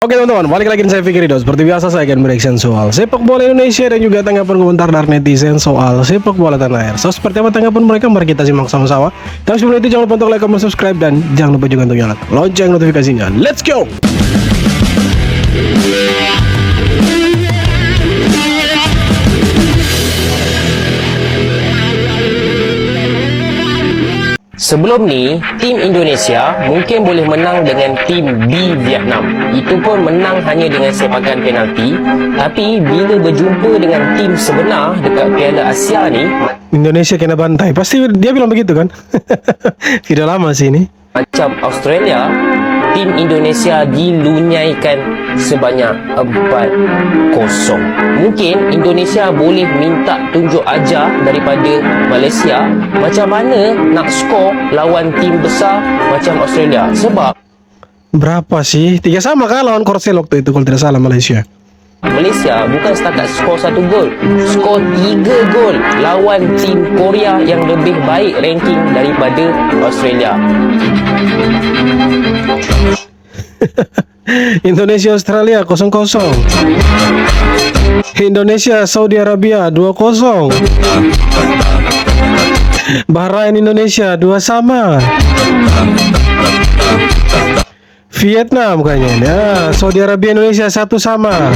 Oke teman-teman, balik lagi dengan saya Fikri Dos. Seperti biasa saya akan bereaction soal sepak bola Indonesia dan juga tanggapan komentar dari netizen soal sepak bola tanah air. So, seperti apa tanggapan mereka? Mari kita simak sama-sama. Tapi sebelum itu jangan lupa untuk like, comment, subscribe, dan jangan lupa juga untuk nyalakan lonceng notifikasinya. Let's go! Sebelum ni, tim Indonesia mungkin boleh menang dengan tim B Vietnam. Itu pun menang hanya dengan sepakan penalti. Tapi bila berjumpa dengan tim sebenar dekat Piala Asia ni, Indonesia kena bantai. Pasti dia bilang begitu kan? Tidak lama sih ini. macam Australia, tim Indonesia dilunyaikan sebanyak 4-0. Mungkin Indonesia boleh minta tunjuk ajar daripada Malaysia macam mana nak skor lawan tim besar macam Australia. Sebab Berapa sih? 3 sama kah lawan Korsel waktu itu kalau tidak salah Malaysia. Malaysia bukan setakat skor 1 gol, skor 3 gol lawan tim Korea yang lebih baik ranking daripada Australia. Indonesia Australia 0-0. Indonesia Saudi Arabia 2-0. Bahrain Indonesia 2 sama. Vietnam kayaknya ya. Saudi Arabia Indonesia 1 sama.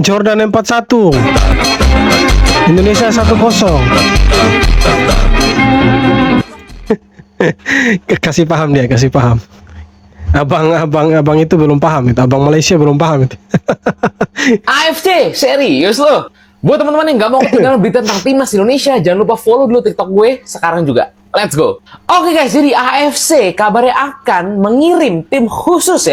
Jordan 4-1. Indonesia 1-0. Kasih paham dia, kasih paham. Abang itu belum paham itu. Abang Malaysia belum paham itu. AFC, serius lo? Buat teman-teman yang gak mau ketinggalan berita tentang timnas Indonesia, jangan lupa follow dulu TikTok gue sekarang juga. Let's go. Oke guys, jadi AFC kabarnya akan mengirim tim khusus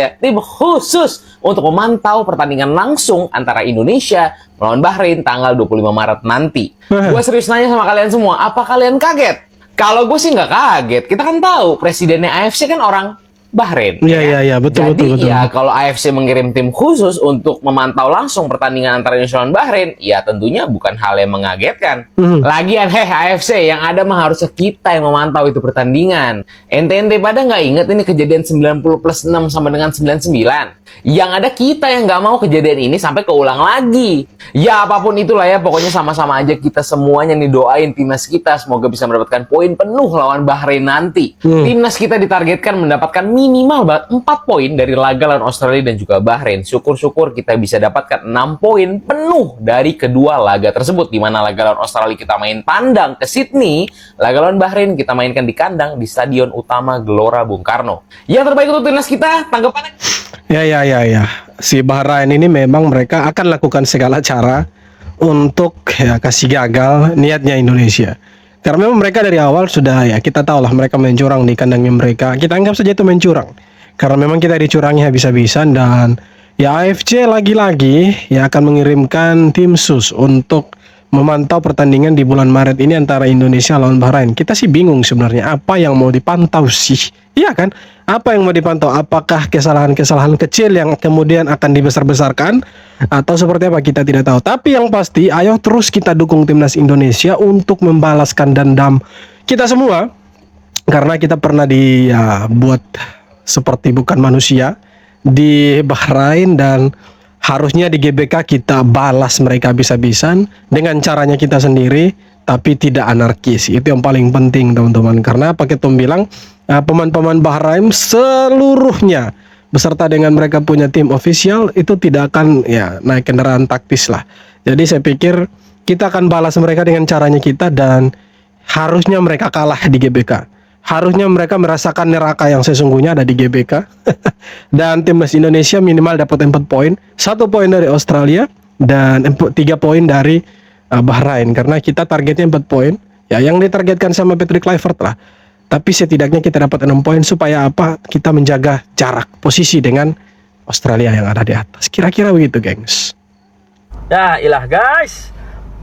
untuk memantau pertandingan langsung antara Indonesia melawan Bahrain tanggal 25 Maret nanti. Gue serius nanya sama kalian semua, apa kalian kaget? Kalau gue sih nggak kaget, kita kan tahu presidennya AFC kan orang Bahrain. Iya, betul. Jadi ya kalau AFC mengirim tim khusus untuk memantau langsung pertandingan antara Indonesia dan Bahrain, ya tentunya bukan hal yang mengagetkan. Lagian AFC yang ada mah harusnya kita yang memantau itu pertandingan. Ente pada nggak inget ini kejadian 90+6 sama dengan 99? Yang ada kita yang nggak mau kejadian ini sampai keulang lagi. Ya apapun itulah ya, pokoknya sama-sama aja kita semuanya nih doain timnas kita semoga bisa mendapatkan poin penuh lawan Bahrain nanti. Timnas kita ditargetkan mendapatkan minimal 4 poin dari laga lawan Australia dan juga Bahrain. Syukur-syukur kita bisa dapatkan 6 poin penuh dari kedua laga tersebut. Di mana laga lawan Australia kita main tandang ke Sydney, laga lawan Bahrain kita mainkan di kandang di Stadion Utama Gelora Bung Karno. Yang terbaik untuk timnas kita, tanggapannya? Ya. Si Bahrain ini memang mereka akan lakukan segala cara untuk ya kasih gagal niatnya Indonesia. Karena memang mereka dari awal sudah ya kita tahu lah mereka main curang di kandangnya mereka. Kita anggap saja itu main curang. Karena memang kita dicurangi habis-habisan dan ya AFC lagi-lagi ya akan mengirimkan tim sus untuk memantau pertandingan di bulan Maret ini antara Indonesia lawan Bahrain. Kita sih bingung sebenarnya apa yang mau dipantau sih. Iya kan? Apa yang mau dipantau? Apakah kesalahan-kesalahan kecil yang kemudian akan dibesar-besarkan atau seperti apa kita tidak tahu. Tapi yang pasti ayo terus kita dukung timnas Indonesia untuk membalaskan dendam kita semua. Karena kita pernah dibuat seperti bukan manusia di Bahrain dan harusnya di GBK kita balas mereka habis-habisan dengan caranya kita sendiri, tapi tidak anarkis. Itu yang paling penting teman-teman. Karena pakai Tom bilang pemain-pemain Bahrain seluruhnya beserta dengan mereka punya tim official itu tidak akan ya naik kendaraan taktis lah. Jadi saya pikir kita akan balas mereka dengan caranya kita dan harusnya mereka kalah di GBK. Harusnya mereka merasakan neraka yang sesungguhnya ada di GBK. Dan timnas Indonesia minimal dapat 4 poin, 1 poin dari Australia dan 3 poin dari Bahrain. Karena kita targetnya 4 poin. Ya yang ditargetkan sama Patrick Kluivert lah. Tapi setidaknya kita dapat 6 poin supaya apa? Kita menjaga jarak posisi dengan Australia yang ada di atas. Kira-kira begitu, gengs. Ya ilah guys,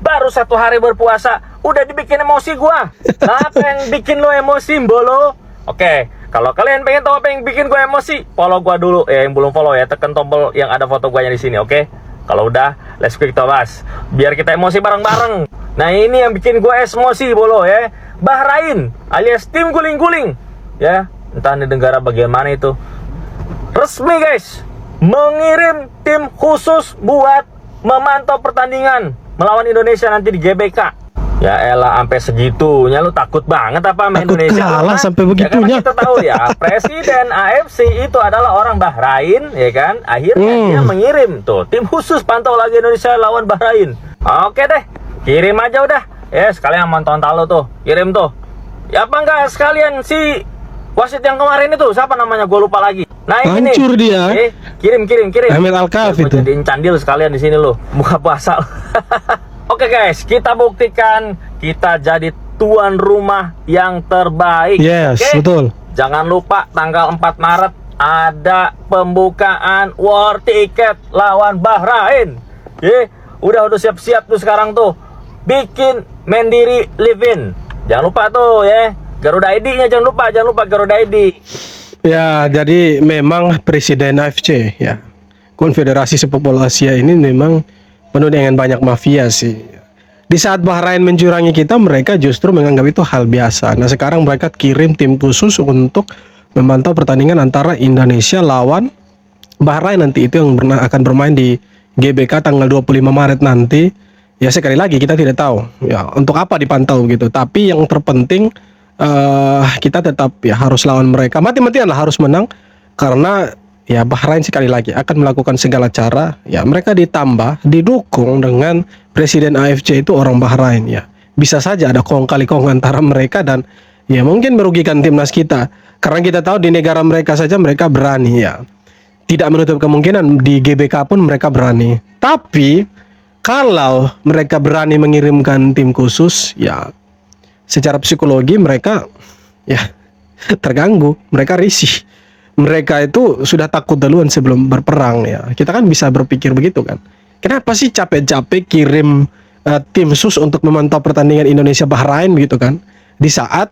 baru 1 hari berpuasa udah dibikin emosi gua. Apa yang bikin lo emosi, Mbolo? Oke, kalau kalian pengen tahu apa yang bikin gua emosi, follow gua dulu. Yang belum follow ya, tekan tombol yang ada foto guanya di sini, oke? Kalau udah, let's quick bahas. Biar kita emosi bareng-bareng. Nah, ini yang bikin gua emosi, Bolo ya. Bahrain alias tim guling-guling. Ya, entah di negara bagian mana itu. resmi guys, mengirim tim khusus buat memantau pertandingan melawan Indonesia nanti di GBK. Ya elah, sampai segitunya lu takut banget apa sama Takut Indonesia? kalah Karena- sampai Ya, begitunya. karena kita tahu ya, Presiden AFC itu adalah orang Bahrain, ya kan? Akhirnya dia mengirim tuh tim khusus pantau lagi Indonesia lawan Bahrain. Oke deh, kirim aja udah. Ya sekalian mantauan lo tuh, kirim tuh. Ya apa enggak sekalian si wasit yang kemarin itu, siapa namanya? Gue lupa lagi. Nah ini Hancur nih. dia. Kirim. Ahmed Alkaf Gua itu. jadiin candil sekalian di sini lo, buka puasa. Oke guys, kita buktikan kita jadi tuan rumah yang terbaik. Yes, Oke? betul. Jangan lupa tanggal 4 Maret ada pembukaan war tiket lawan Bahrain. Udah siap-siap tuh sekarang tuh. Bikin Mandiri Livin. Jangan lupa tuh ya. Garuda ID-nya jangan lupa Garuda ID. Ya, jadi memang Presiden AFC ya, Konfederasi Sepak Bola Asia ini memang penuh dengan banyak mafia sih. Di saat Bahrain mencurangi kita, mereka justru menganggap itu hal biasa. Nah, sekarang mereka kirim tim khusus untuk memantau pertandingan antara Indonesia lawan Bahrain nanti, itu yang akan bermain di GBK tanggal 25 Maret nanti. Ya, sekali lagi kita tidak tahu ya untuk apa dipantau gitu. Tapi yang terpenting kita tetap ya harus lawan mereka. Mati-matian lah harus menang, karena ya Bahrain sekali lagi akan melakukan segala cara. Ya, mereka didukung dengan Presiden AFC itu orang Bahrain ya. Bisa saja ada kong kali kong antara mereka dan ya mungkin merugikan timnas kita. Karena kita tahu di negara mereka saja mereka berani ya. Tidak menutup kemungkinan di GBK pun mereka berani. Tapi kalau mereka berani mengirimkan tim khusus, ya secara psikologi mereka ya terganggu, mereka risih. Mereka itu sudah takut duluan sebelum berperang ya. Kita kan bisa berpikir begitu kan. Kenapa sih capek-capek kirim tim khusus untuk memantau pertandingan Indonesia Bahrain begitu kan? Di saat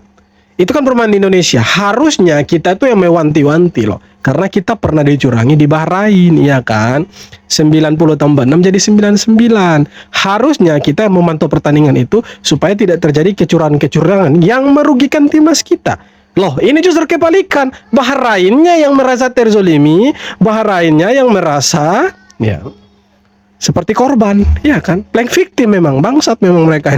itu kan bermain di Indonesia, harusnya kita tuh yang mewanti-wanti loh. Karena kita pernah dicurangi di Bahrain, ya kan? 90 tambah 6 jadi 99. Harusnya kita yang memantau pertandingan itu supaya tidak terjadi kecurangan-kecurangan yang merugikan timnas kita. Loh, ini justru kebalikan. Bahrainnya yang merasa terzolimi, Bahrainnya yang merasa ya seperti korban, ya kan? Playing victim memang, bangsat memang mereka.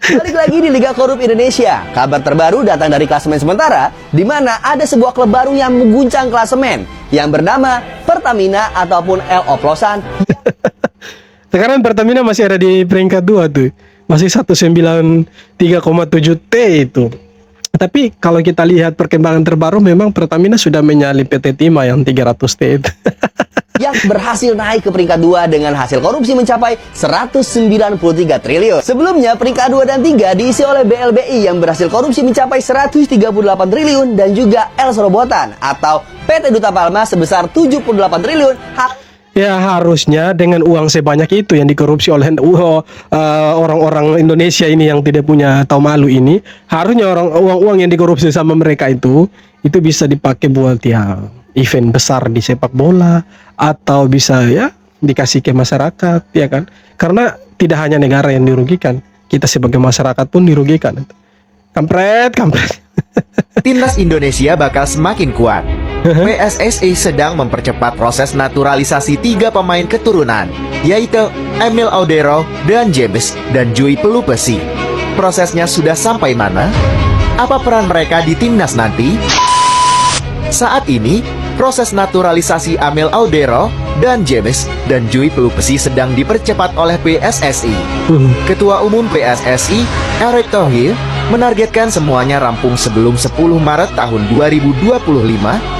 Balik lagi di Liga Korup Indonesia. Kabar terbaru datang dari klasemen sementara, di mana ada sebuah klub baru yang mengguncang klasemen yang bernama Pertamina ataupun El Oplosan. Sekarang Pertamina masih ada di peringkat 2 tuh. Masih 193,7 T itu. Tapi kalau kita lihat perkembangan terbaru, memang Pertamina sudah menyalip PT Timah yang 300 T itu. yang berhasil naik ke peringkat 2 dengan hasil korupsi mencapai 193 triliun. Sebelumnya peringkat 2 dan 3 diisi oleh BLBI yang berhasil korupsi mencapai 138 triliun dan juga El Sorobotan atau PT Duta Palma sebesar 78 triliun. Ya, harusnya dengan uang sebanyak itu yang dikorupsi oleh orang-orang Indonesia ini yang tidak punya tahu malu ini, harusnya uang-uang yang dikorupsi sama mereka itu bisa dipakai buat ya event besar di sepak bola, atau bisa ya dikasih ke masyarakat, ya kan? Karena tidak hanya negara yang dirugikan, kita sebagai masyarakat pun dirugikan. Kampret. Timnas Indonesia bakal semakin kuat. PSSI sedang mempercepat proses naturalisasi 3 pemain keturunan, yaitu Emil Audero dan James dan Jui Pelupesi. Prosesnya sudah sampai mana? Apa peran mereka di timnas nanti? Saat ini, proses naturalisasi Emil Audero dan James dan Jui Pelupesi sedang dipercepat oleh PSSI. Ketua Umum PSSI, Erick Thohir, menargetkan semuanya rampung sebelum 10 Maret tahun 2025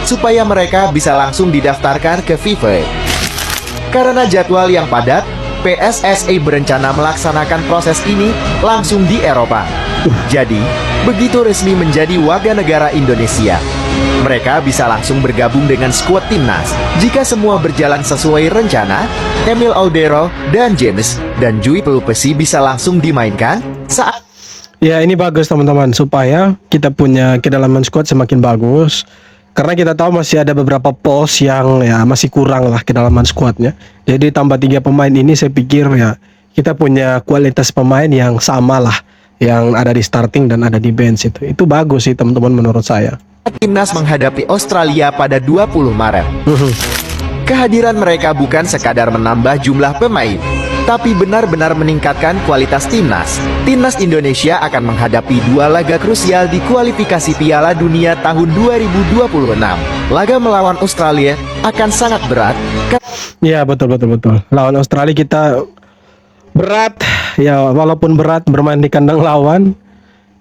supaya mereka bisa langsung didaftarkan ke FIFA. Karena jadwal yang padat, PSSI berencana melaksanakan proses ini langsung di Eropa. Jadi, begitu resmi menjadi warga negara Indonesia, mereka bisa langsung bergabung dengan skuad timnas. Jika semua berjalan sesuai rencana, Emil Audero dan James dan Jui Pelupesi bisa langsung dimainkan saat Ya, ini bagus teman-teman, supaya kita punya kedalaman squad semakin bagus. Karena kita tahu masih ada beberapa pos yang ya masih kurang lah kedalaman squadnya. Jadi tambah 3 pemain ini saya pikir ya kita punya kualitas pemain yang sama lah yang ada di starting dan ada di bench itu bagus sih teman-teman menurut saya. Timnas menghadapi Australia pada 20 Maret. Kehadiran mereka bukan sekadar menambah jumlah pemain, tapi benar-benar meningkatkan kualitas timnas. Timnas Indonesia akan menghadapi 2 laga krusial di kualifikasi Piala Dunia tahun 2026. Laga melawan Australia akan sangat berat. Ya betul. Lawan Australia kita berat, ya walaupun berat bermain di kandang lawan,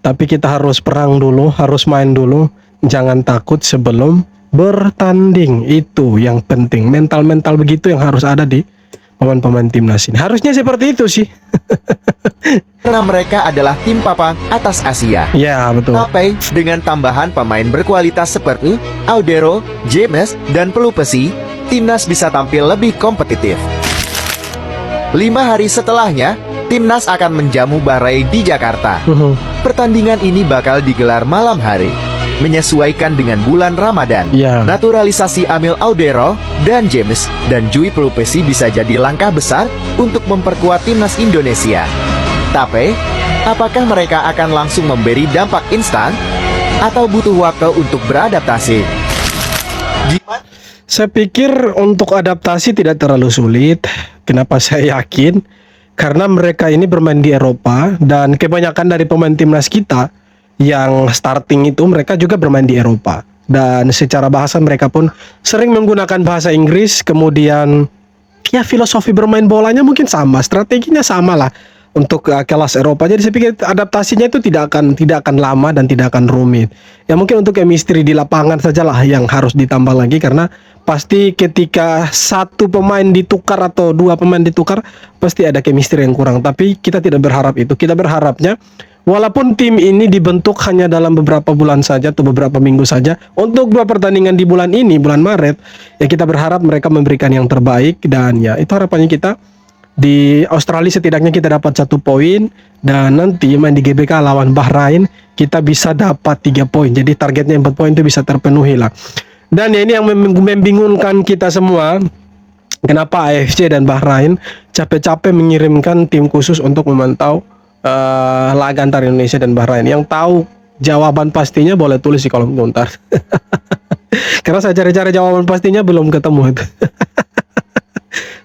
tapi kita harus perang dulu, harus main dulu. Jangan takut sebelum bertanding, itu yang penting. Mental begitu yang harus ada di pemain-pemain timnas ini. Harusnya seperti itu sih. Karena mereka adalah tim papan atas Asia. Ya betul. Tapi dengan tambahan pemain berkualitas seperti Audero, James, dan Pelupesi, timnas bisa tampil lebih kompetitif. 5 hari setelahnya, timnas akan menjamu Bahrain di Jakarta. Pertandingan ini bakal digelar malam hari, menyesuaikan dengan bulan Ramadan. Ya. Naturalisasi Amil Audero dan James dan Jui Pelupesi bisa jadi langkah besar untuk memperkuat timnas Indonesia. Tapi, apakah mereka akan langsung memberi dampak instan atau butuh waktu untuk beradaptasi? Saya pikir untuk adaptasi tidak terlalu sulit. Kenapa saya yakin? Karena mereka ini bermain di Eropa dan kebanyakan dari pemain timnas kita yang starting itu mereka juga bermain di Eropa. Dan secara bahasa mereka pun sering menggunakan bahasa Inggris. Kemudian ya filosofi bermain bolanya mungkin sama, strateginya sama lah untuk kelas Eropa. Jadi saya pikir adaptasinya itu tidak akan lama dan tidak akan rumit. Ya mungkin untuk chemistry di lapangan sajalah yang harus ditambah lagi, karena pasti ketika satu pemain ditukar atau 2 pemain ditukar pasti ada chemistry yang kurang. Tapi kita tidak berharap itu. Kita berharapnya walaupun tim ini dibentuk hanya dalam beberapa bulan saja atau beberapa minggu saja untuk 2 pertandingan di bulan ini, bulan Maret, ya kita berharap mereka memberikan yang terbaik. Dan ya itu harapannya kita. Di Australia setidaknya kita dapat 1 poin, dan nanti main di GBK lawan Bahrain kita bisa dapat 3 poin. Jadi targetnya 4 poin itu bisa terpenuhi lah. Dan ya ini yang membingungkan kita semua. Kenapa AFC dan Bahrain capek-capek mengirimkan tim khusus untuk memantau laga antara Indonesia dan Bahrain. Yang tahu jawaban pastinya boleh tulis di kolom komentar. Karena saya cari-cari jawaban pastinya belum ketemu itu.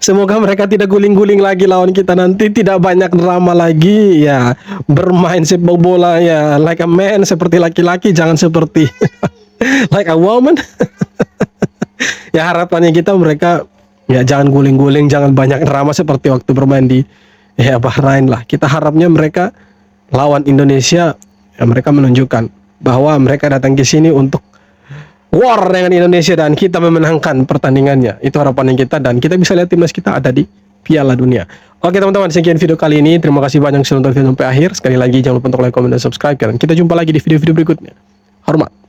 Semoga mereka tidak guling-guling lagi lawan kita nanti, tidak banyak drama lagi ya, bermain sepak bola ya like a man, seperti laki-laki, jangan seperti like a woman. Ya harapannya kita mereka ya jangan guling-guling, jangan banyak drama seperti waktu bermain di ya Bahrain lah. Kita harapnya mereka lawan Indonesia ya mereka menunjukkan bahwa mereka datang ke sini untuk war dengan Indonesia dan kita memenangkan pertandingannya. Itu harapannya kita, dan kita bisa lihat timnas kita ada di Piala Dunia. Oke teman-teman, sekian video kali ini. Terima kasih banyak sudah nonton video sampai akhir. Sekali lagi jangan lupa untuk like, comment, dan subscribe. Dan kita jumpa lagi di video-video berikutnya. Hormat.